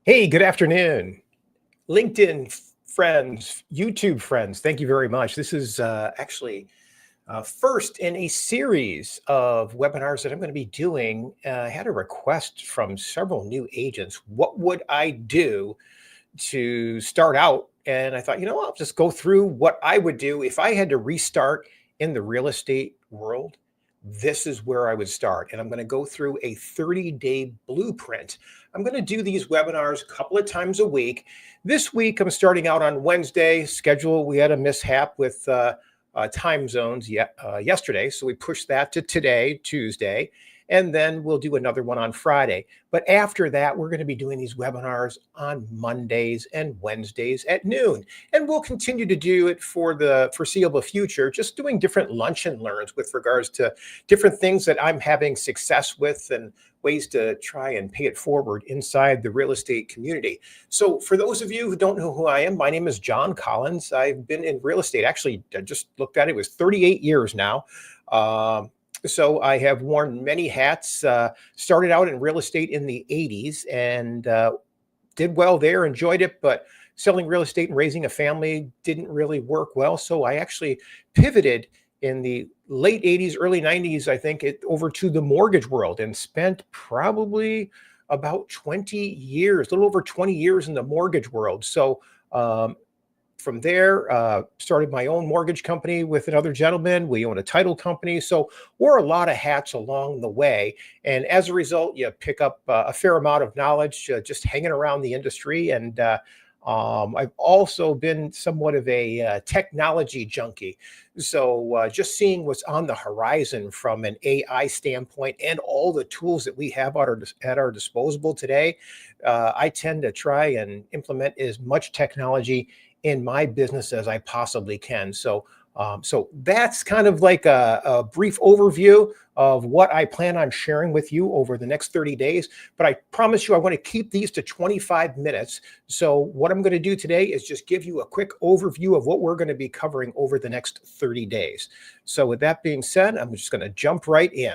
Hey, good afternoon. LinkedIn friends, YouTube friends, thank you very much. This is actually first in a series of webinars that I'm going to be doing. I had a request from several new agents. What would I do to start out? And I thought, I'll just go through what I would do if I had to restart in the real estate world. This is where I would start. And I'm going to go through a 30-day blueprint. I'm going to do these webinars a couple of times a week. This week, I'm starting out on Wednesday. Schedule, we had a mishap with time zones yesterday. So we pushed that to today, Tuesday. And then we'll do another one on Friday. But after that, we're going to be doing these webinars on Mondays and Wednesdays at noon. And we'll continue to do it for the foreseeable future, just doing different lunch and learns with regards to different things that I'm having success with and ways to try and pay it forward inside the real estate community. So for those of you who don't know who I am, my name is John Collins. I've been in real estate. Actually, I just looked at it. It was 38 years now. So I have worn many hats, started out in real estate in the 80s and did well there, enjoyed it, but selling real estate and raising a family didn't really work well. So I actually pivoted in the late 80s, early 90s, I think, over to the mortgage world and spent probably about 20 years, a little over 20 years in the mortgage world. So from there, started my own mortgage company with another gentleman. We own a title company. So wore a lot of hats along the way. And as a result, you pick up a fair amount of knowledge just hanging around the industry. And I've also been somewhat of a technology junkie. So just seeing what's on the horizon from an AI standpoint and all the tools that we have at our disposal today, I tend to try and implement as much technology in my business as I possibly can. So that's kind of like a brief overview of what I plan on sharing with you over the next 30 days. But I promise you, I want to keep these to 25 minutes. So what I'm going to do today is just give you a quick overview of what we're going to be covering over the next 30 days. So with that being said, I'm just going to jump right in.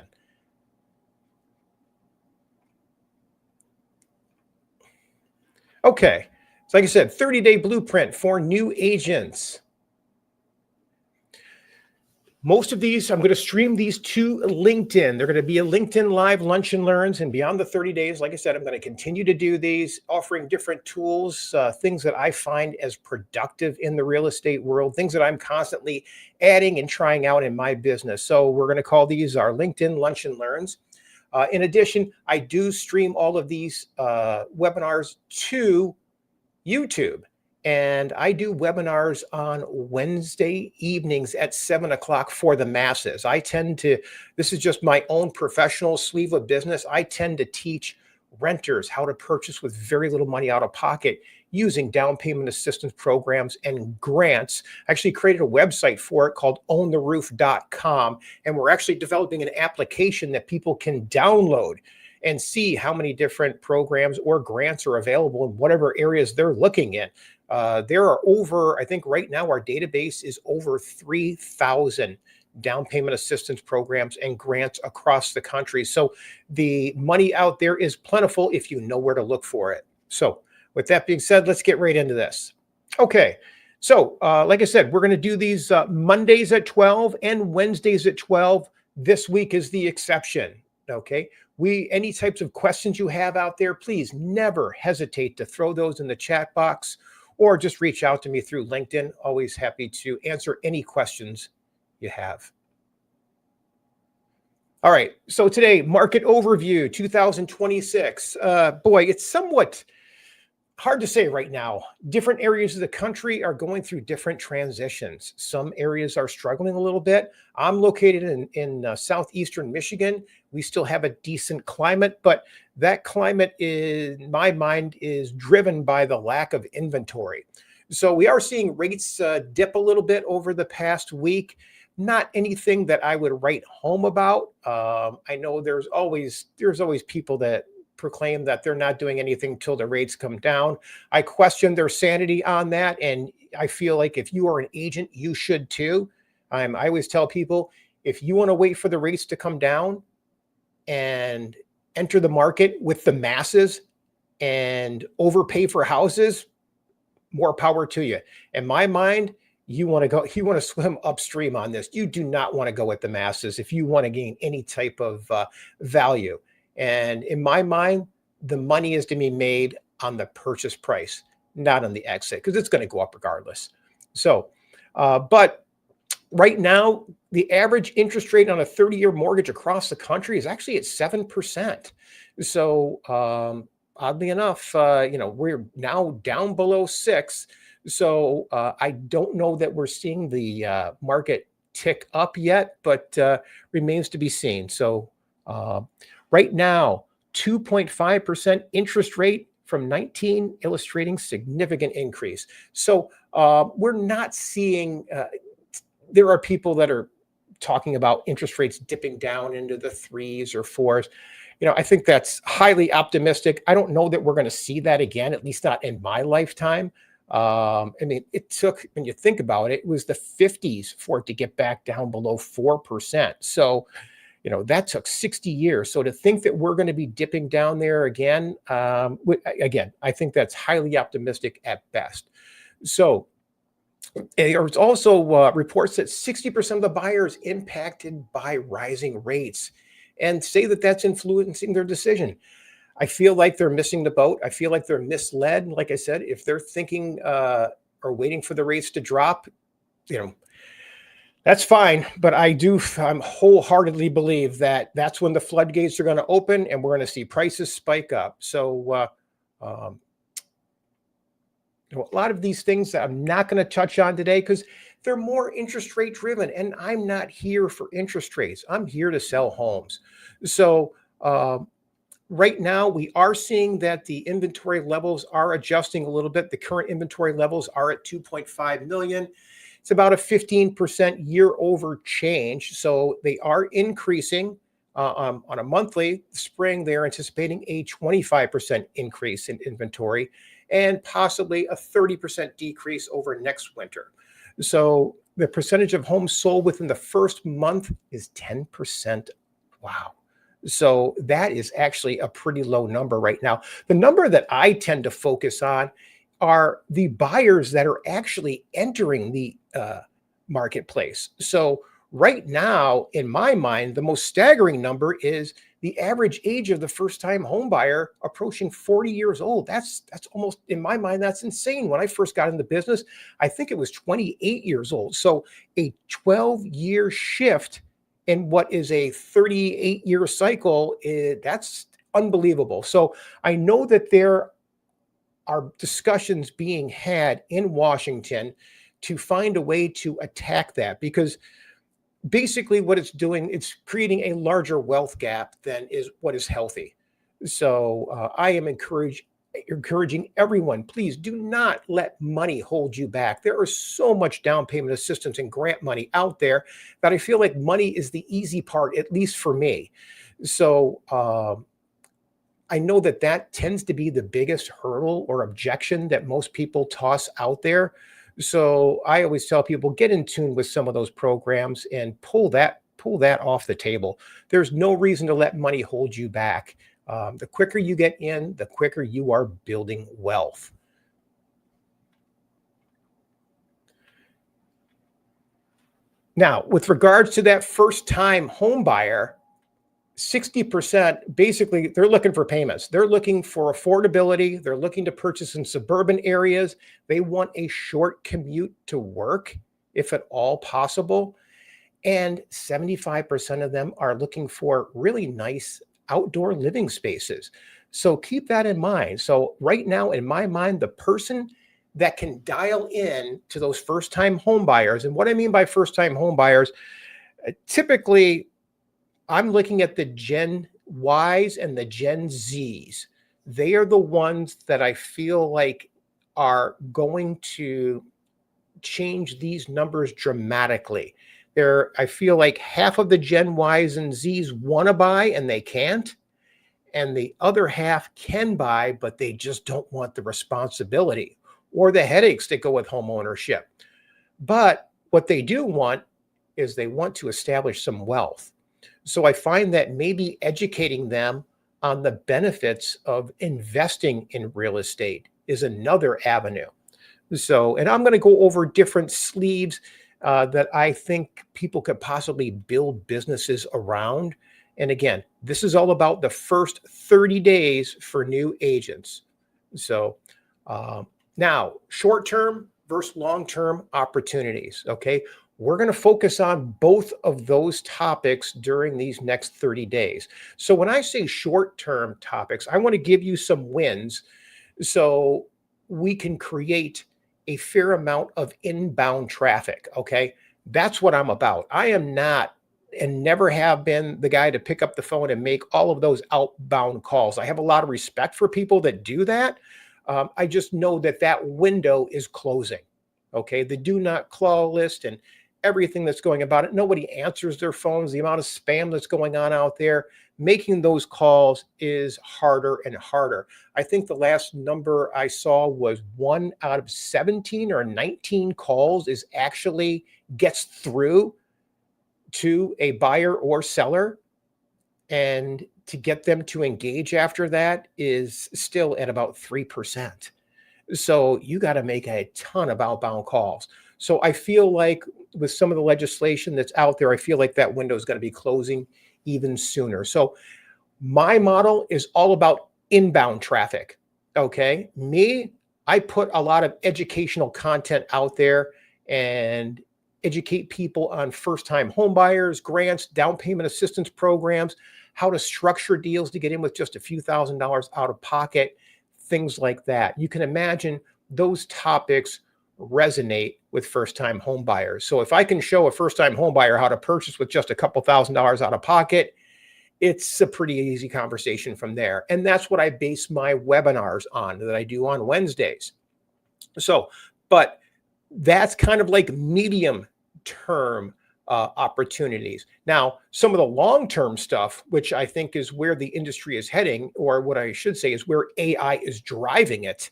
Okay. So like I said, 30-day blueprint for new agents. Most of these, I'm going to stream these to LinkedIn. They're going to be a LinkedIn Live Lunch and Learns. And beyond the 30 days, like I said, I'm going to continue to do these, offering different tools, things that I find as productive in the real estate world, things that I'm constantly adding and trying out in my business. So we're going to call these our LinkedIn Lunch and Learns. In addition, I do stream all of these webinars to YouTube. And I do webinars on Wednesday evenings at 7 o'clock for the masses. This is just my own professional sleeve of business. I tend to teach renters how to purchase with very little money out of pocket using down payment assistance programs and grants. I actually created a website for it called owntheroof.com. And we're actually developing an application that people can download and see how many different programs or grants are available in whatever areas they're looking in. There are over, I think right now our database is over 3,000 down payment assistance programs and grants across the country. So the money out there is plentiful if you know where to look for it. So with that being said, let's get right into this. Okay. So like I said, we're going to do these Mondays at 12 and Wednesdays at 12. This week is the exception. Okay. Any types of questions you have out there, please never hesitate to throw those in the chat box or just reach out to me through LinkedIn. Always happy to answer any questions you have. All right. So today, market overview 2026. Boy, it's somewhat hard to say right now. Different areas of the country are going through different transitions. Some areas are struggling a little bit. I'm located in southeastern Michigan. We still have a decent climate, but that climate, in my mind, is driven by the lack of inventory. So we are seeing rates dip a little bit over the past week. Not anything that I would write home about. I know there's always people that proclaim that they're not doing anything till the rates come down. I question their sanity on that. And I feel like if you are an agent, you should too. I always tell people, if you want to wait for the rates to come down and enter the market with the masses, and overpay for houses, more power to you. In my mind, you want to swim upstream on this. You do not want to go with the masses if you want to gain any type of value. And in my mind, the money is to be made on the purchase price, not on the exit, because it's going to go up regardless. So, but right now, the average interest rate on a 30-year mortgage across the country is actually at 7%. So, oddly enough, we're now down below 6. So I don't know that we're seeing the market tick up yet, but remains to be seen. So right now, 2.5% interest rate from 19, illustrating significant increase. So we're not seeing, there are people that are talking about interest rates dipping down into the 3s or 4s. I think that's highly optimistic. I don't know that we're going to see that again, at least not in my lifetime. I mean, it took, when you think about it, it was the 50s for it to get back down below 4%. So, that took 60 years. So to think that we're going to be dipping down there again, again, I think that's highly optimistic at best. So there's also reports that 60% of the buyers impacted by rising rates and say that that's influencing their decision. I feel like they're missing the boat. I feel like they're misled. Like I said, if they're thinking or waiting for the rates to drop, that's fine. But I'm wholeheartly believe that that's when the floodgates are going to open and we're going to see prices spike up. So a lot of these things that I'm not going to touch on today because they're more interest rate driven. And I'm not here for interest rates. I'm here to sell homes. So right now, we are seeing that the inventory levels are adjusting a little bit. The current inventory levels are at 2.5 million. It's about a 15% year over change. So they are increasing on a monthly. Spring, they're anticipating a 25% increase in inventory and possibly a 30% decrease over next winter. So the percentage of homes sold within the first month is 10%. Wow. So that is actually a pretty low number right now. The number that I tend to focus on are the buyers that are actually entering the marketplace. So right now, in my mind, the most staggering number is the average age of the first-time home buyer approaching 40 years old. That's almost, in my mind, that's insane. When I first got in the business, I think it was 28 years old. So a 12-year shift in what is a 38-year cycle, that's unbelievable. So I know that there are discussions being had in Washington to find a way to attack that, because basically what it's doing, it's creating a larger wealth gap than is what is healthy. So I am encouraging everyone, please do not let money hold you back. There is so much down payment assistance and grant money out there that I feel like money is the easy part, at least for me. So I know that tends to be the biggest hurdle or objection that most people toss out there. So I always tell people, get in tune with some of those programs and pull that off the table. There's no reason to let money hold you back. The quicker you get in, the quicker you are building wealth. Now, with regards to that first-time home buyer, 60%, basically, they're looking for payments. They're looking for affordability. They're looking to purchase in suburban areas. They want a short commute to work, if at all possible. And 75% of them are looking for really nice outdoor living spaces. So keep that in mind. So right now, in my mind, the person that can dial in to those first-time home buyers, and what I mean by first-time home buyers, typically, I'm looking at the Gen Ys and the Gen Zs. They are the ones that I feel like are going to change these numbers dramatically. I feel like half of the Gen Ys and Zs want to buy and they can't. And the other half can buy, but they just don't want the responsibility or the headaches that go with home ownership. But what they do want is they want to establish some wealth. So I find that maybe educating them on the benefits of investing in real estate is another avenue. So, and I'm going to go over different sleeves that I think people could possibly build businesses around. And again, this is all about the first 30 days for new agents. So, now short term versus long term opportunities. Okay. We're going to focus on both of those topics during these next 30 days. So, when I say short term topics, I want to give you some wins so we can create a fair amount of inbound traffic. Okay. That's what I'm about. I am not and never have been the guy to pick up the phone and make all of those outbound calls. I have a lot of respect for people that do that. I just know that that window is closing. Okay. The do not call list and everything that's going about it. Nobody answers their phones. The amount of spam that's going on out there, making those calls is harder and harder. I think the last number I saw was 1 out of 17 or 19 calls is actually gets through to a buyer or seller. And to get them to engage after that is still at about 3%. So you got to make a ton of outbound calls. So I feel like with some of the legislation that's out there, I feel like that window is going to be closing even sooner. So my model is all about inbound traffic. Okay. I put a lot of educational content out there and educate people on first-time home buyers, grants, down payment assistance programs, how to structure deals to get in with just a few $1,000s out of pocket, things like that. You can imagine those topics resonate with first-time home buyers. So if I can show a first-time home buyer how to purchase with just a couple $1,000s out of pocket, it's a pretty easy conversation from there. And that's what I base my webinars on that I do on Wednesdays. So, but that's kind of like medium term opportunities. Now, some of the long-term stuff, which I think is where the industry is heading, or what I should say is where AI is driving it,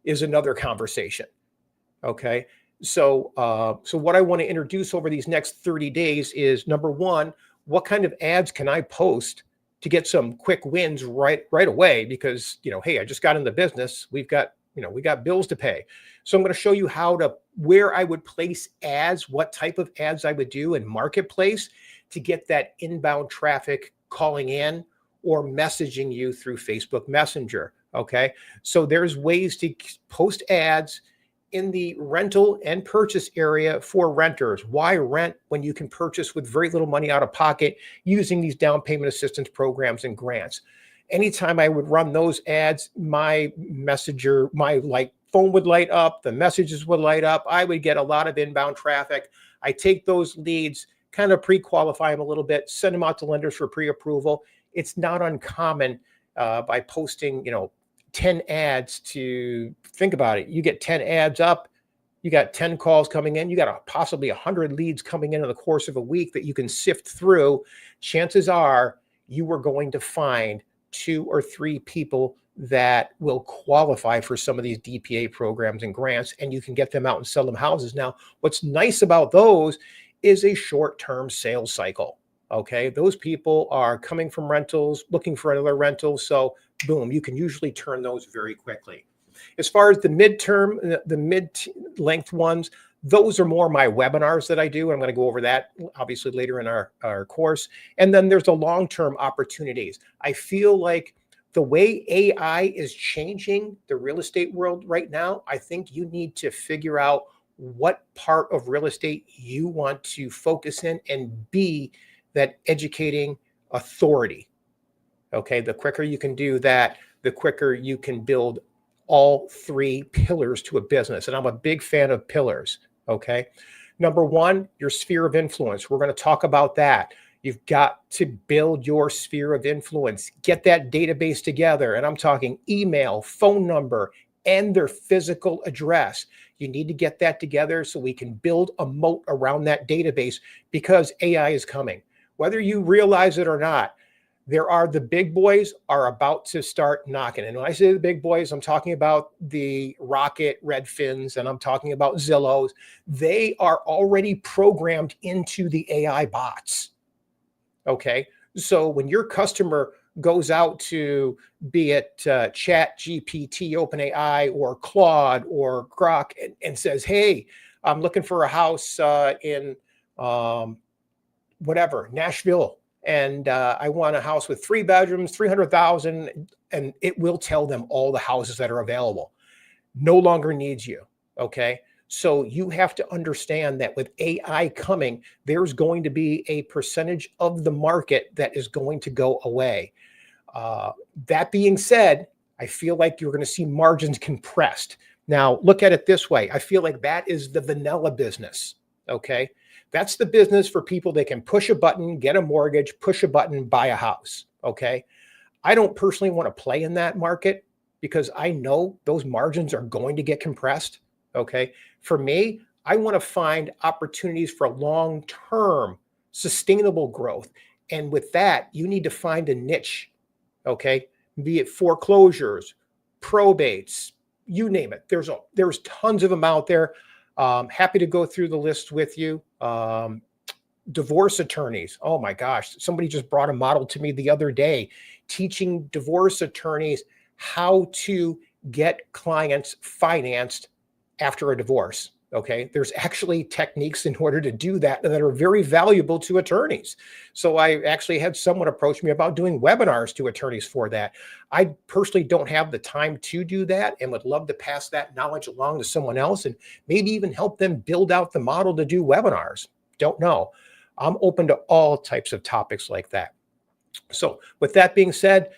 is another conversation. Okay. So, so what I want to introduce over these next 30 days is number one, what kind of ads can I post to get some quick wins right away? Because, hey, I just got in the business. We got bills to pay. So I'm going to show you where I would place ads, what type of ads I would do in Marketplace to get that inbound traffic calling in or messaging you through Facebook Messenger. Okay. So there's ways to post ads in the rental and purchase area for renters. Why rent when you can purchase with very little money out of pocket using these down payment assistance programs and grants? Anytime I would run those ads, my messenger, my phone would light up, the messages would light up. I would get a lot of inbound traffic. I take those leads, kind of pre-qualify them a little bit, send them out to lenders for pre-approval. It's not uncommon by posting, 10 ads to think about it. You get 10 ads up, you got 10 calls coming in, you got possibly 100 leads coming in the course of a week that you can sift through. Chances are you are going to find 2 or 3 people that will qualify for some of these DPA programs and grants, and you can get them out and sell them houses. Now, what's nice about those is a short-term sales cycle. Okay, those people are coming from rentals, looking for another rental. So boom, you can usually turn those very quickly. As far as the mid-length ones, those are more my webinars that I do. I'm going to go over that obviously later in our course. And then there's the long-term opportunities. I feel like the way AI is changing the real estate world right now, I think you need to figure out what part of real estate you want to focus in and be that educating authority. Okay, the quicker you can do that, the quicker you can build all 3 pillars to a business. And I'm a big fan of pillars. Okay, number 1, your sphere of influence. We're going to talk about that. You've got to build your sphere of influence, get that database together. And I'm talking email, phone number, and their physical address. You need to get that together so we can build a moat around that database because AI is coming. Whether you realize it or not, the big boys are about to start knocking. And when I say the big boys, I'm talking about the Rocket, Redfins, and I'm talking about Zillows. They are already programmed into the AI bots. Okay. So when your customer goes out to, be it Chat GPT, OpenAI, or Claude or Grok, and says, hey, I'm looking for a house in whatever, Nashville, and I want a house with 3 bedrooms, 300,000, and it will tell them all the houses that are available. No longer needs you. Okay. So you have to understand that with AI coming, there's going to be a percentage of the market that is going to go away. That being said, I feel like you're going to see margins compressed. Now, look at it this way. I feel like that is the vanilla business. Okay. That's the business for people that can push a button, get a mortgage, push a button, buy a house. Okay. I don't personally want to play in that market because I know those margins are going to get compressed. Okay. For me, I want to find opportunities for long-term sustainable growth. And with that, you need to find a niche. Okay. Be it foreclosures, probates, you name it. There's tons of them out there. Happy to go through the list with you. Divorce attorneys. Oh my gosh. Somebody just brought a model to me the other day, teaching divorce attorneys how to get clients financed after a divorce. Okay. There's actually techniques in order to do that are very valuable to attorneys. So I actually had someone approach me about doing webinars to attorneys for that. I personally don't have the time to do that and would love to pass that knowledge along to someone else and maybe even help them build out the model to do webinars. Don't know. I'm open to all types of topics like that. So with that being said,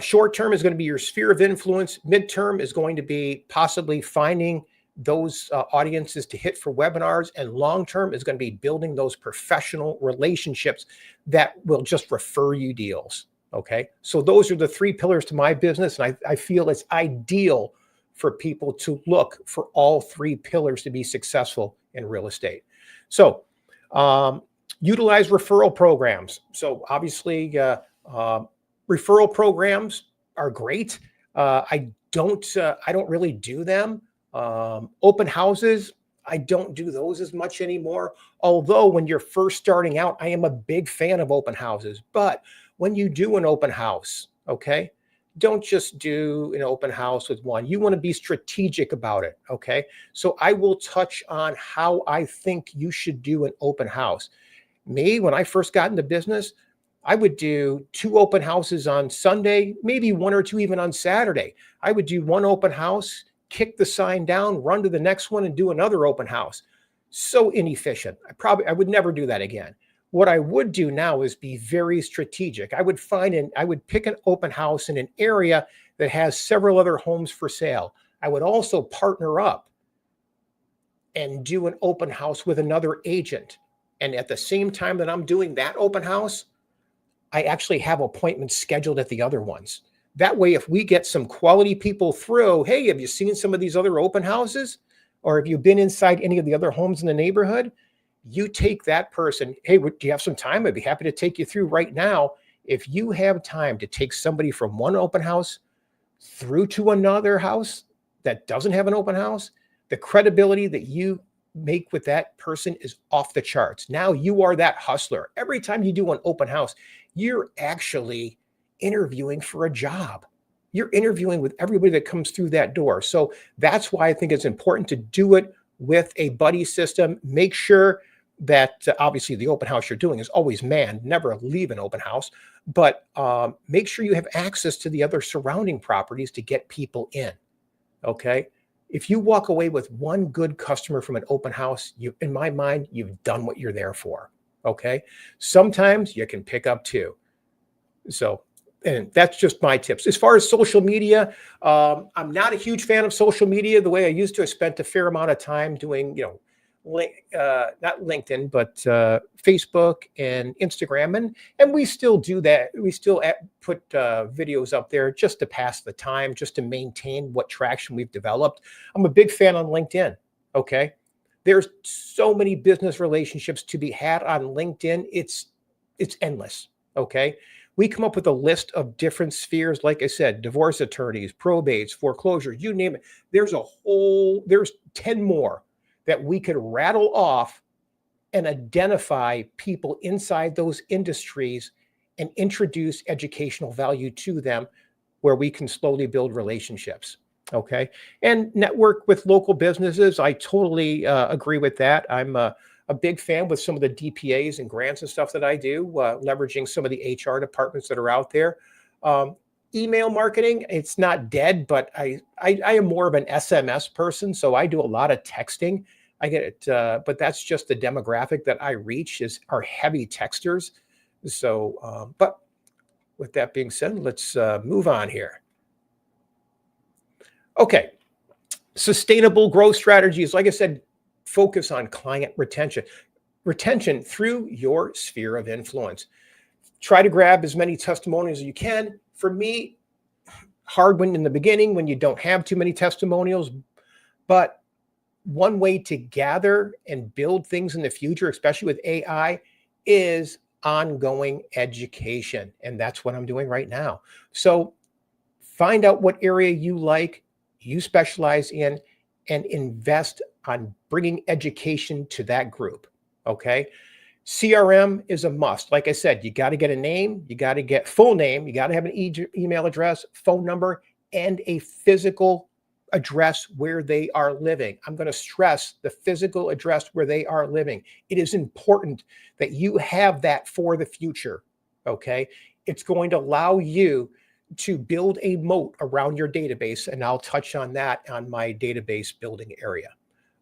short term is going to be your sphere of influence. Midterm is going to be possibly finding those audiences to hit for webinars, and long term is going to be building those professional relationships that will just refer you deals. Okay. So those are the 3 pillars to my business. And I feel it's ideal for people to look for all 3 pillars to be successful in real estate. So utilize referral programs. So obviously referral programs are great. I don't really do them. Open houses, I don't do those as much anymore. Although when you're first starting out, I am a big fan of open houses. But when you do an open house, okay, don't just do an open house with one. You want to be strategic about it. Okay. So I will touch on how I think you should do an open house. Me, when I first got into business, I would do 2 open houses on Sunday, maybe 1 or 2 even on Saturday. I would do 1 open house, kick the sign down, run to the next one and do another open house. So inefficient. I would never do that again. What I would do now is be very strategic. I would pick an open house in an area that has several other homes for sale. I would also partner up and do an open house with another agent. And at the same time that I'm doing that open house, I actually have appointments scheduled at the other ones. That way, if we get some quality people through, hey, have you seen some of these other open houses? Or have you been inside any of the other homes in the neighborhood? You take that person, hey, do you have some time? I'd be happy to take you through right now. If you have time to take somebody from one open house through to another house that doesn't have an open house, the credibility that you make with that person is off the charts. Now you are that hustler. Every time you do an open house, you're actually interviewing for a job. You're interviewing with everybody that comes through that door. So that's why I think it's important to do it with a buddy system. Make sure that obviously the open house you're doing is always manned. Never leave an open house, but make sure you have access to the other surrounding properties to get people in. Okay. If you walk away with 1 good customer from an open house, in my mind, you've done what you're there for. Okay. Sometimes you can pick up 2. So, and that's just my tips. As far as social media, I'm not a huge fan of social media the way I used to. I spent a fair amount of time doing, not LinkedIn, but Facebook and Instagram. And we still do that. We still put videos up there just to pass the time, just to maintain what traction we've developed. I'm a big fan on LinkedIn. Okay. There's so many business relationships to be had on LinkedIn. It's endless. Okay. We come up with a list of different spheres. Like I said, divorce attorneys, probates, foreclosures, you name it. There's 10 more that we could rattle off and identify people inside those industries and introduce educational value to them where we can slowly build relationships. Okay. And network with local businesses. I totally agree with that. I'm a big fan with some of the DPAs and grants and stuff that I do, leveraging some of the HR departments that are out there. Email marketing, it's not dead, but I am more of an SMS person. So I do a lot of texting. I get it, but that's just the demographic that I reach are heavy texters. So, but with that being said, let's move on here. Okay. Sustainable growth strategies. Like I said, focus on client retention through your sphere of influence. Try to grab as many testimonials as you can. For me, hard when in the beginning when you don't have too many testimonials, but one way to gather and build things in the future, especially with AI, is ongoing education. And that's what I'm doing right now. So find out what area you specialize in, and invest on bringing education to that group. Okay. CRM is a must. Like I said, you got to get a name, you got to get full name, you got to have an email address, phone number, and a physical address where they are living. I'm going to stress the physical address where they are living. It is important that you have that for the future. Okay. It's going to allow you to build a moat around your database. And I'll touch on that on my database building area.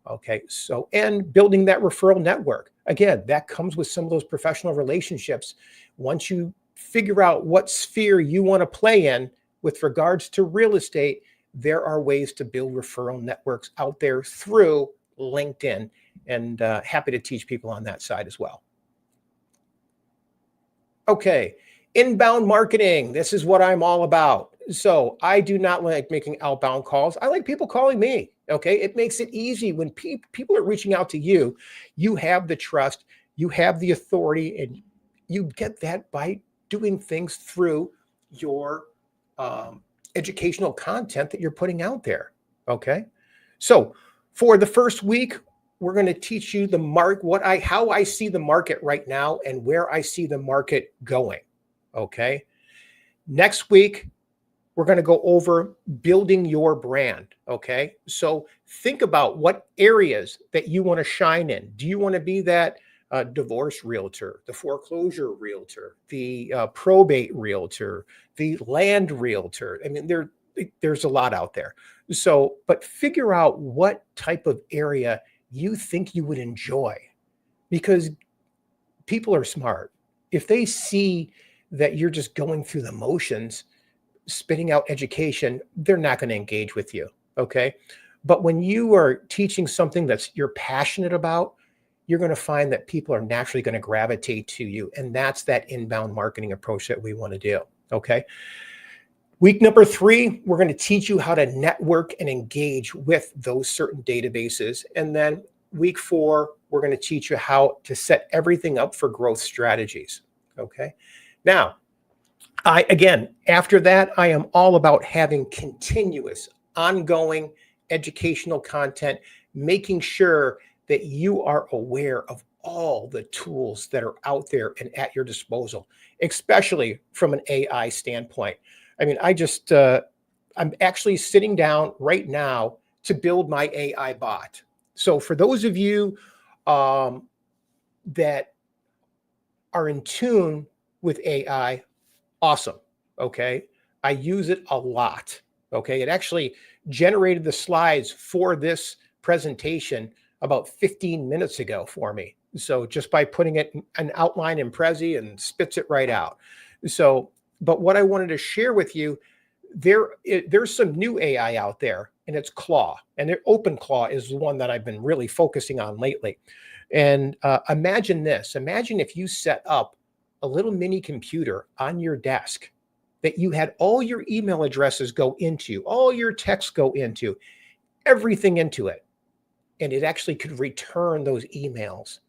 Okay. So, and building that referral network. Again, that comes with some of those professional relationships. Once you figure out what sphere you want to play in with regards to real estate, there are ways to build referral networks out there through LinkedIn, and happy to teach people on that side as well. Okay. Inbound marketing. This is what I'm all about. So I do not like making outbound calls. I like people calling me. Okay. It makes it easy when people are reaching out to you. You have the trust, you have the authority, and you get that by doing things through your educational content that you're putting out there. Okay. So for the first week, we're going to teach you how I see the market right now and where I see the market going. Okay. Next week, we're going to go over building your brand. Okay. So think about what areas that you want to shine in. Do you want to be that divorce realtor, the foreclosure realtor, the probate realtor, the land realtor? I mean, there's a lot out there. So, but figure out what type of area you think you would enjoy, because people are smart. If they see that you're just going through the motions, spitting out education, they're not going to engage with you. Okay. But when you are teaching something you're passionate about, you're going to find that people are naturally going to gravitate to you. And that's that inbound marketing approach that we want to do. Okay. Week number 3, we're going to teach you how to network and engage with those certain databases. And then week 4, we're going to teach you how to set everything up for growth strategies. Okay. Now, after that, I am all about having continuous, ongoing educational content, making sure that you are aware of all the tools that are out there and at your disposal, especially from an AI standpoint. I mean, I'm actually sitting down right now to build my AI bot. So for those of you that are in tune with AI, awesome. Okay. I use it a lot. Okay. It actually generated the slides for this presentation about 15 minutes ago for me. So just by putting it an outline in Prezi, and spits it right out. So, but what I wanted to share with you, there's some new AI out there, and it's Claw, and OpenClaw is the one that I've been really focusing on lately. And imagine this. Imagine if you set up a little mini computer on your desk that you had all your email addresses go into, all your texts go into, everything into it. And it actually could return those emails.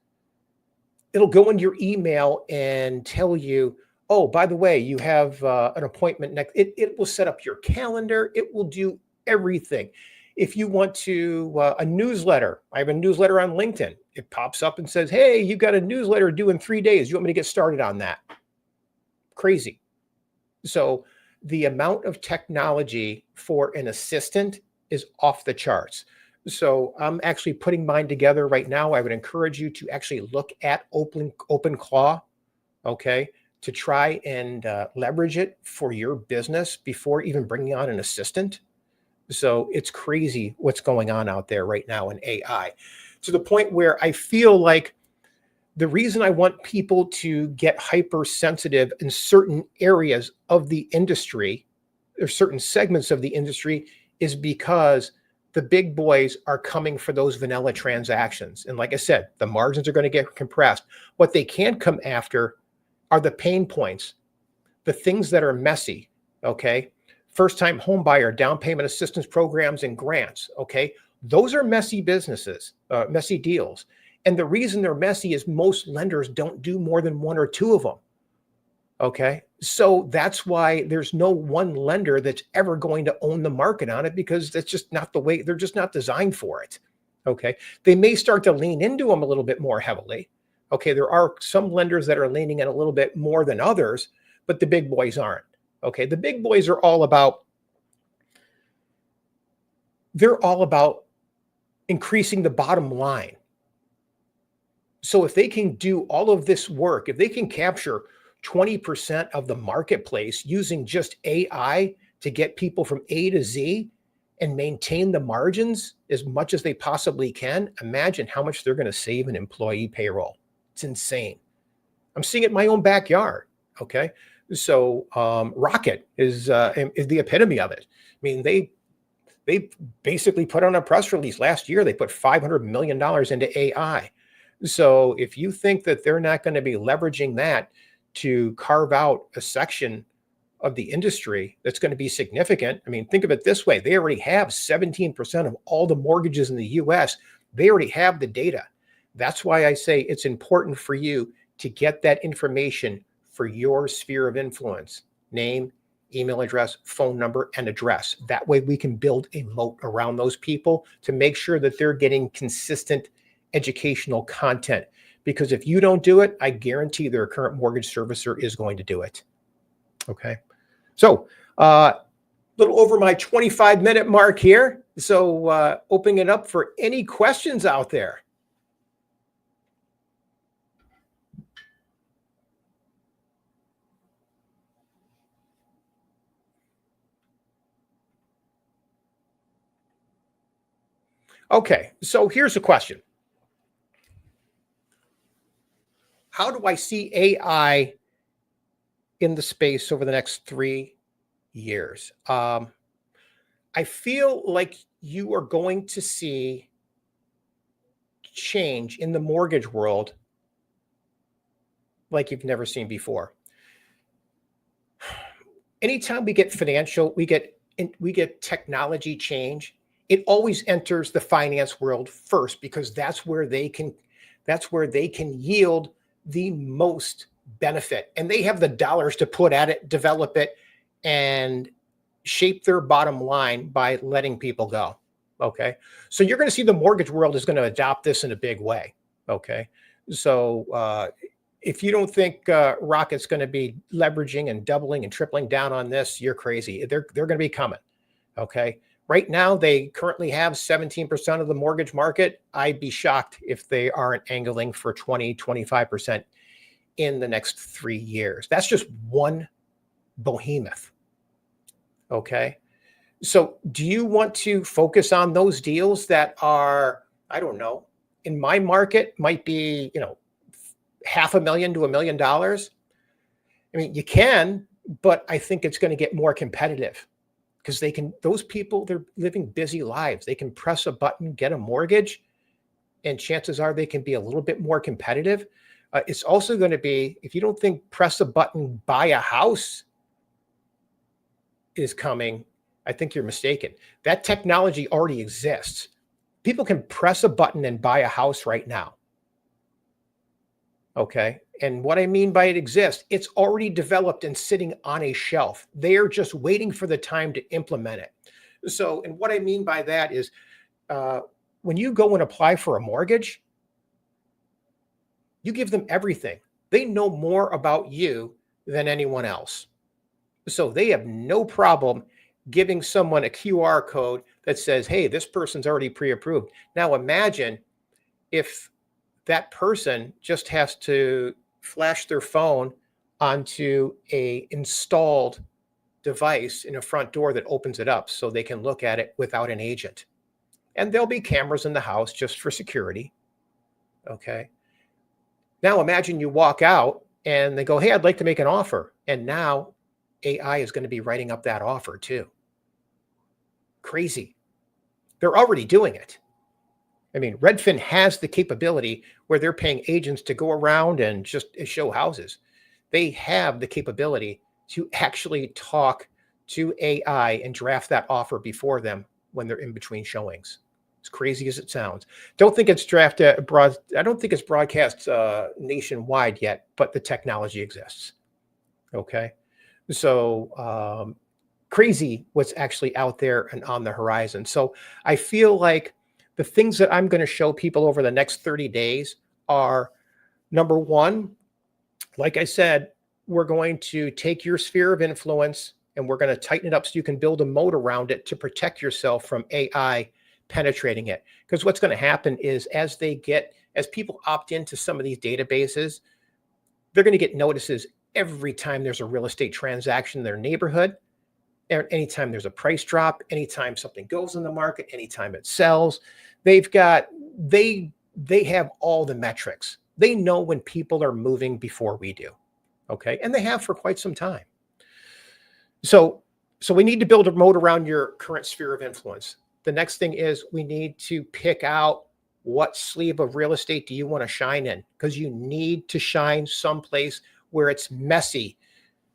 It'll go into your email and tell you, oh, by the way, you have an appointment next. It will set up your calendar. It will do everything. If you want to, a newsletter, I have a newsletter on LinkedIn. It pops up and says, hey, you got a newsletter due in 3 days. You want me to get started on that? crazy. So the amount of technology for an assistant is off the charts. So I'm actually putting mine together right now. I would encourage you to actually look at OpenClaw, okay, to try and leverage it for your business before even bringing on an assistant. So it's crazy what's going on out there right now in AI, to the point where I feel like the reason I want people to get hypersensitive in certain areas of the industry or certain segments of the industry is because the big boys are coming for those vanilla transactions. And like I said, the margins are going to get compressed. What they can't come after are the pain points, the things that are messy, okay? First-time home buyer, down payment assistance programs and grants, okay? Those are messy businesses, messy deals. And the reason they're messy is most lenders don't do more than one or two of them, okay? So that's why there's no one lender that's ever going to own the market on it, because that's just not the way, they're just not designed for it, okay? They may start to lean into them a little bit more heavily. Okay, there are some lenders that are leaning in a little bit more than others, but the big boys aren't. Okay, the big boys are all about, they're all about increasing the bottom line. So if they can do all of this work, if they can capture 20% of the marketplace using just AI to get people from A to Z and maintain the margins as much as they possibly can, imagine how much they're going to save in employee payroll. It's insane. I'm seeing it in my own backyard. Okay. So Rocket is the epitome of it. I mean, they basically put on a press release last year. They put $500 million into AI. So if you think that they're not going to be leveraging that to carve out a section of the industry that's going to be significant, I mean, think of it this way. They already have 17% of all the mortgages in the US. They already have the data. That's why I say it's important for you to get that information for your sphere of influence: name, email address, phone number, and address. That way we can build a moat around those people to make sure that they're getting consistent educational content. Because if you don't do it, I guarantee their current mortgage servicer is going to do it. Okay. So little over my 25-minute mark here. So opening it up for any questions out there. Okay, so here's a question. How do I see AI in the space over the next 3 years? I feel like you are going to see change in the mortgage world like you've never seen before. Anytime we get financial, we get technology change, it always enters the finance world first, because that's where they can yield the most benefit, and they have the dollars to put at it, develop it, and shape their bottom line by letting people go. Okay, so you're going to see the mortgage world is going to adopt this in a big way. Okay, so if you don't think Rocket's going to be leveraging and doubling and tripling down on this, you're crazy. They're going to be coming. Okay. Right now, they currently have 17% of the mortgage market. I'd be shocked if they aren't angling for 20, 25% in the next 3 years. That's just one behemoth. Okay. So do you want to focus on those deals that are, I don't know, in my market might be, $500,000 to $1 million? I mean, you can, but I think it's going to get more competitive, because those people, they're living busy lives. They can press a button, get a mortgage, and chances are they can be a little bit more competitive. It's also going to be, if you don't think press a button, buy a house is coming, I think you're mistaken. That technology already exists. People can press a button and buy a house right now. Okay. And what I mean by it exists, it's already developed and sitting on a shelf. They are just waiting for the time to implement it. So, and what I mean by that is when you go and apply for a mortgage, you give them everything. They know more about you than anyone else. So they have no problem giving someone a QR code that says, hey, this person's already pre-approved. Now imagine if that person just has to flash their phone onto a installed device in a front door that opens it up so they can look at it without an agent. And there'll be cameras in the house just for security. Okay. Now imagine you walk out and they go, hey, I'd like to make an offer. And now AI is going to be writing up that offer too. Crazy. They're already doing it. I mean, Redfin has the capability where they're paying agents to go around and just show houses. They have the capability to actually talk to AI and draft that offer before them when they're in between showings. As crazy as it sounds. Don't think it's I don't think it's broadcast nationwide yet, but the technology exists. Okay. So crazy what's actually out there and on the horizon. So I feel like the things that I'm going to show people over the next 30 days are, number one, like I said, we're going to take your sphere of influence and we're going to tighten it up so you can build a moat around it to protect yourself from AI penetrating it. Because what's going to happen is as people opt into some of these databases, they're going to get notices every time there's a real estate transaction in their neighborhood, anytime there's a price drop, anytime something goes in the market, anytime it sells. They have all the metrics. They know when people are moving before we do. Okay. And they have for quite some time. So we need to build a moat around your current sphere of influence. The next thing is we need to pick out what sleeve of real estate do you want to shine in, because you need to shine someplace where it's messy.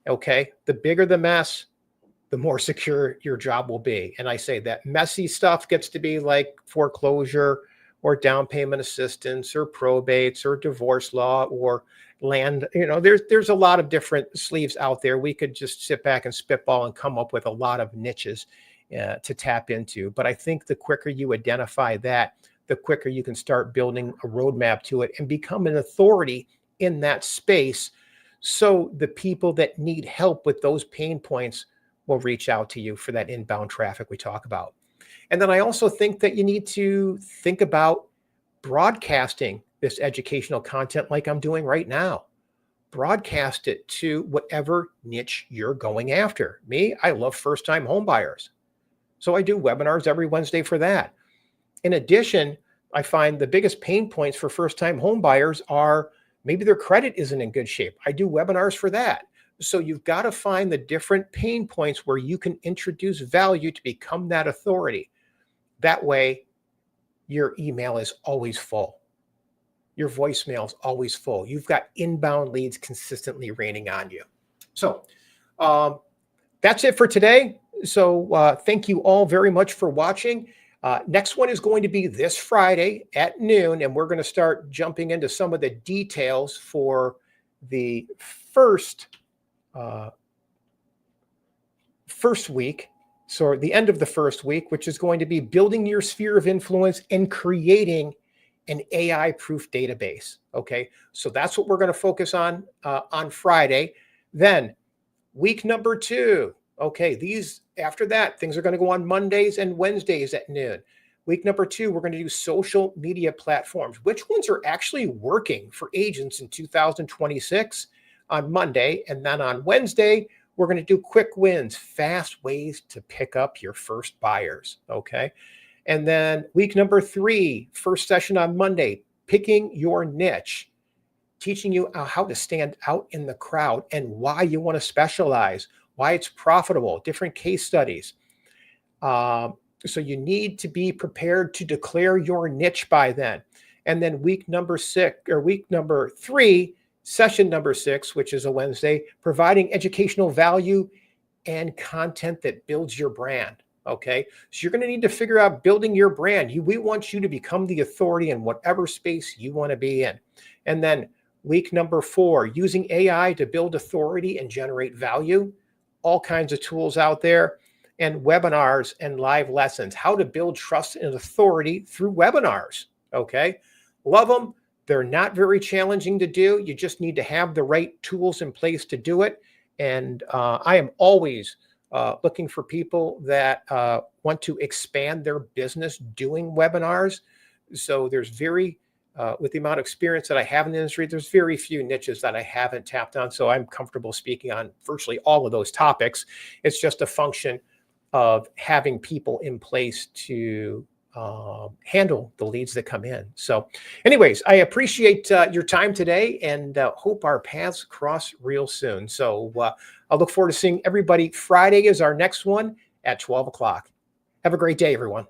Okay. The bigger the mess, the more secure your job will be. And I say that messy stuff gets to be like foreclosure or down payment assistance or probates or divorce law or land. There's a lot of different sleeves out there. We could just sit back and spitball and come up with a lot of niches to tap into. But I think the quicker you identify that, the quicker you can start building a roadmap to it and become an authority in that space. So the people that need help with those pain points will reach out to you for that inbound traffic we talk about. And then I also think that you need to think about broadcasting this educational content like I'm doing right now. Broadcast it to whatever niche you're going after. Me, I love first-time home buyers. So I do webinars every Wednesday for that. In addition, I find the biggest pain points for first-time home buyers are maybe their credit isn't in good shape. I do webinars for that. So you've got to find the different pain points where you can introduce value to become that authority. That way, your email is always full. Your voicemail is always full. You've got inbound leads consistently raining on you. So that's it for today. So thank you all very much for watching. Next one is going to be this Friday at noon, and we're going to start jumping into some of the details for the first week. So the end of the first week, which is going to be building your sphere of influence and creating an AI-proof database. Okay, so that's what we're going to focus on Friday. Then week number 2. Okay, after that, things are going to go on Mondays and Wednesdays at noon. Week number 2, we're going to do social media platforms. Which ones are actually working for agents in 2026 on Monday? And then on Wednesday, we're going to do quick wins, fast ways to pick up your first buyers. Okay. And then week number 3, first session on Monday, picking your niche, teaching you how to stand out in the crowd and why you want to specialize, why it's profitable, different case studies. So you need to be prepared to declare your niche by then. And then week number 3, session number 6, which is a Wednesday, providing educational value and content that builds your brand. Okay, so you're going to need to figure out building your brand. We want you to become the authority in whatever space you want to be in. And then week number 4, using AI to build authority and generate value. All kinds of tools out there, and webinars and live lessons, how to build trust and authority through webinars. Okay, love them. They're not very challenging to do. You just need to have the right tools in place to do it. And I am always looking for people that want to expand their business doing webinars. So there's with the amount of experience that I have in the industry, there's very few niches that I haven't tapped on. So I'm comfortable speaking on virtually all of those topics. It's just a function of having people in place to handle the leads that come in. So anyways, I appreciate your time today, and hope our paths cross real soon. So I'll look forward to seeing everybody. Friday is our next one at 12 o'clock. Have a great day, everyone.